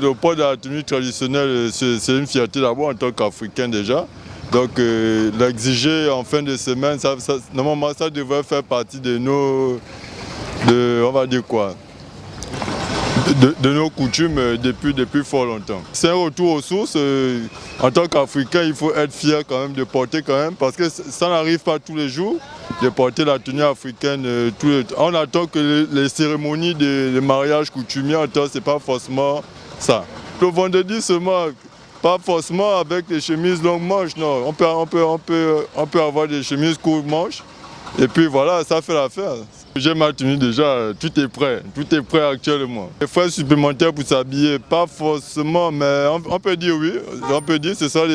Le port de la tenue traditionnelle, c'est une fierté d'abord en tant qu'Africain déjà. Donc l'exiger en fin de semaine, normalement ça devrait faire partie de nos, on va dire quoi, de nos coutumes depuis fort longtemps. C'est un retour aux sources. En tant qu'Africain, il faut être fier quand même de porter quand même, parce que ça n'arrive pas tous les jours de porter la tenue africaine. On attend que les cérémonies de mariage coutumier, c'est pas forcément ça. Le vendredi seulement, pas forcément avec les chemises longues manches, non. On peut avoir des chemises courtes manches, et puis voilà, ça fait l'affaire. J'ai ma tenue déjà, tout est prêt actuellement. Les frais supplémentaires pour s'habiller, pas forcément, mais on peut dire oui, on peut dire que ce seront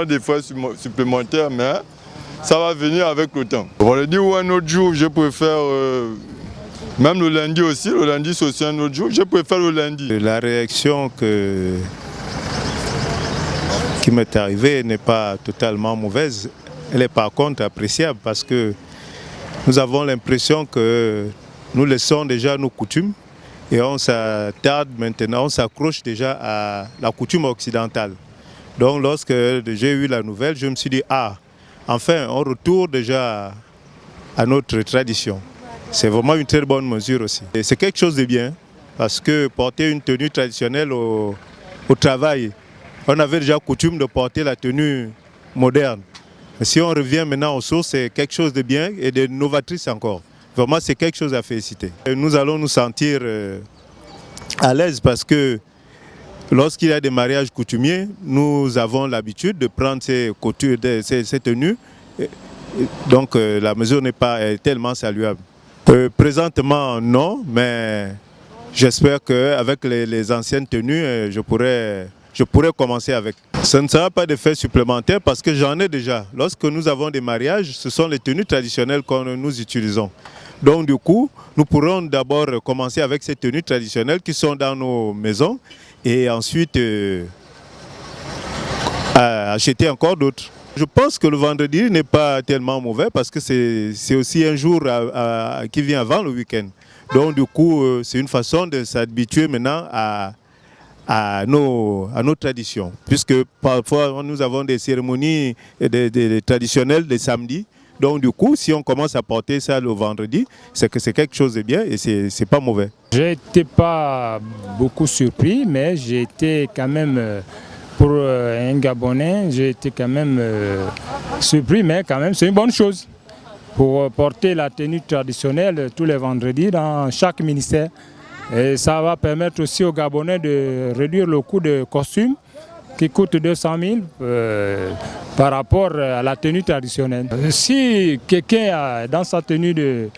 des frais supplémentaires, mais ça va venir avec le temps. Vendredi ou un autre jour, je préfère, même le lundi aussi, le lundi c'est aussi un autre jour, je préfère le lundi. La réaction qui m'est arrivée n'est pas totalement mauvaise, elle est par contre appréciable parce que nous avons l'impression que nous laissons déjà nos coutumes et on s'attarde maintenant, on s'accroche déjà à la coutume occidentale. Donc lorsque j'ai eu la nouvelle, je me suis dit, ah, enfin on retourne déjà à notre tradition. C'est vraiment une très bonne mesure aussi. C'est quelque chose de bien parce que porter une tenue traditionnelle au travail, on avait déjà coutume de porter la tenue moderne. Mais si on revient maintenant aux sources, c'est quelque chose de bien et de novatrice encore. Vraiment, c'est quelque chose à féliciter. Et nous allons nous sentir à l'aise parce que lorsqu'il y a des mariages coutumiers, nous avons l'habitude de prendre ces tenues. Donc la mesure n'est pas tellement saluable. Présentement, non, mais j'espère qu'avec les anciennes tenues, je pourrais commencer avec. Ce ne sera pas d'effet supplémentaire parce que j'en ai déjà. Lorsque nous avons des mariages, ce sont les tenues traditionnelles que nous utilisons. Donc du coup, nous pourrons d'abord commencer avec ces tenues traditionnelles qui sont dans nos maisons et ensuite acheter encore d'autres. Je pense que le vendredi n'est pas tellement mauvais parce que c'est aussi un jour qui vient avant le week-end. Donc du coup, c'est une façon de s'habituer maintenant à nos traditions. Puisque parfois nous avons des cérémonies traditionnelles les samedis. Donc du coup, si on commence à porter ça le vendredi, c'est que c'est quelque chose de bien et c'est pas mauvais. J'ai été pas beaucoup surpris, mais j'ai été quand même, pour un Gabonais, j'ai été quand même surpris, mais quand même c'est une bonne chose. Pour porter la tenue traditionnelle tous les vendredis dans chaque ministère. Et ça va permettre aussi aux Gabonais de réduire le coût de costume qui coûte 200 000 par rapport à la tenue traditionnelle. Si quelqu'un est dans sa tenue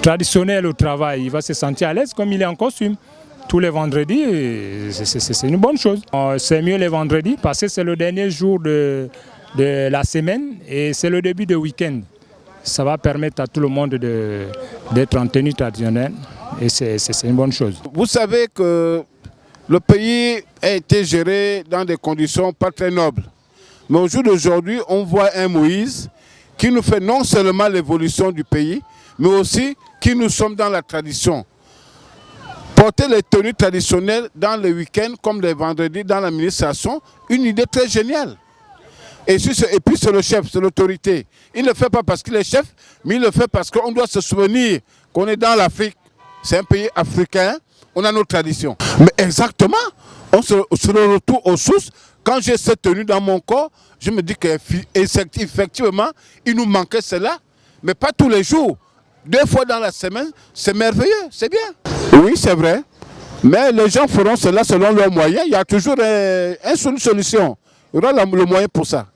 traditionnelle au travail, il va se sentir à l'aise comme il est en costume. Tous les vendredis, c'est une bonne chose. C'est mieux les vendredis parce que c'est le dernier jour de la semaine et c'est le début de week-end. Ça va permettre à tout le monde d'être en tenue traditionnelle. Et c'est une bonne chose. Vous savez que le pays a été géré dans des conditions pas très nobles. Mais au jour d'aujourd'hui, on voit un Moïse qui nous fait non seulement l'évolution du pays, mais aussi qui nous sommes dans la tradition. Porter les tenues traditionnelles dans les week-ends, comme les vendredis dans l'administration, une idée très géniale. Et puis c'est le chef, c'est l'autorité. Il ne le fait pas parce qu'il est chef, mais il le fait parce qu'on doit se souvenir qu'on est dans l'Afrique. C'est un pays africain, on a nos traditions. Mais exactement, on se retrouve aux sources. Quand j'ai cette tenue dans mon corps, je me dis qu'effectivement, il nous manquait cela, mais pas tous les jours. 2 fois dans la semaine, c'est merveilleux, c'est bien. Oui, c'est vrai, mais les gens feront cela selon leurs moyens. Il y a toujours une solution. Il y aura le moyen pour ça.